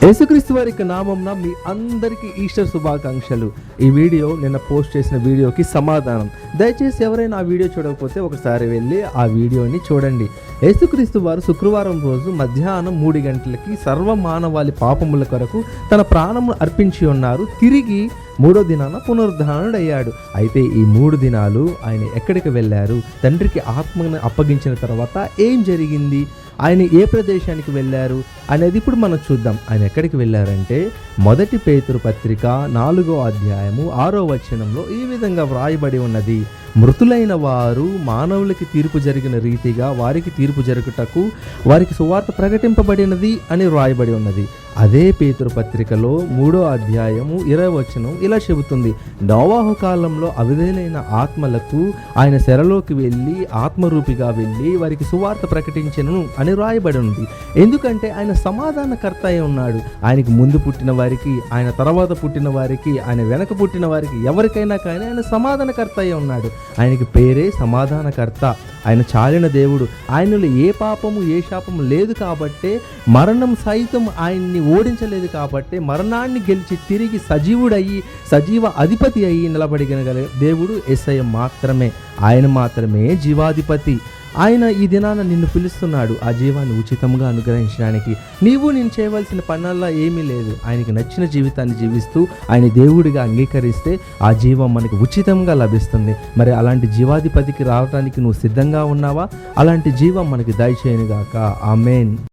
యేసుక్రీస్తు వారి నామంన మీ అందరికీ ఈస్టర్ శుభాకాంక్షలు. ఈ వీడియో నిన్న పోస్ట్ చేసిన వీడియోకి సమాధానం. దయచేసి ఎవరైనా ఆ వీడియో చూడకపోతే ఒకసారి వెళ్ళి ఆ వీడియోని చూడండి. యేసుక్రీస్తు వారు శుక్రవారం రోజు మధ్యాహ్నం 3 గంటలకి సర్వ మానవాళి పాపముల కొరకు తన ప్రాణమును అర్పించి ఉన్నారు. తిరిగి 3వ దినాన పునరుద్ధానుడయ్యాడు. అయితే ఈ 3 దినాలు ఆయన ఎక్కడికి వెళ్ళారు, తండ్రికి ఆత్మను అప్పగించిన తర్వాత ఏం జరిగింది, ఆయన ఏ ప్రదేశానికి వెళ్ళారు అనేది ఇప్పుడు మనం చూద్దాం. ఆయన ఎక్కడికి వెళ్ళారంటే 1 పేతురు పత్రిక 4వ అధ్యాయము 6వ వచనంలో ఈ విధంగా వ్రాయబడి ఉన్నది. మృతులైన వారు మానవులకి తీర్పు జరిగిన రీతిగా వారికి తీర్పు జరుగుటకు వారికి సువార్త ప్రకటింపబడినది అని వ్రాయబడి ఉన్నది. అదే పేతురు పత్రికలో 3వ అధ్యాయము 20వ వచనం ఇలా చెబుతుంది. నోవాహు కాలంలో అవిధేయులైన ఆత్మలకు ఆయన శరలోకి వెళ్ళి ఆత్మరూపిగా వెళ్ళి వారికి సువార్త ప్రకటించెను అని వ్రాయబడి ఉంది. ఎందుకంటే ఆయన సమాధానకర్త అయి ఉన్నాడు. ఆయనకు ముందు పుట్టిన వారికి, ఆయన తర్వాత పుట్టిన వారికి, ఆయన వెనక పుట్టిన వారికి ఎవరికైనా కానీ ఆయన సమాధానకర్త అయి ఉన్నాడు. ఆయనకి పేరే సమాధానకర్త. ఆయన చాలిన దేవుడు. ఆయనలో ఏ పాపము ఏ శాపము లేదు కాబట్టే, మరణం సైతం ఆయన్ని ఓడించలేదు కాబట్టే, మరణాన్ని గెలిచి తిరిగి సజీవుడయ్యి సజీవ అధిపతి అయ్యి నిలబడిగల దేవుడు యేసయ్య మాత్రమే. ఆయన మాత్రమే జీవాధిపతి. ఆయన ఈ దినాన నిన్ను పిలుస్తున్నాడు ఆ జీవాన్ని ఉచితంగా అనుగ్రహించడానికి. నేను చేయవలసిన పనుల్లో ఏమీ లేదు. ఆయనకి నచ్చిన జీవితాన్ని జీవిస్తూ ఆయన దేవుడిగా అంగీకరిస్తే ఆ జీవం మనకి ఉచితంగా లభిస్తుంది. మరి అలాంటి జీవాధిపతికి రావడానికి నువ్వు సిద్ధంగా ఉన్నావా? అలాంటి జీవం మనకి దయచేయనుగాక. ఆమేన్.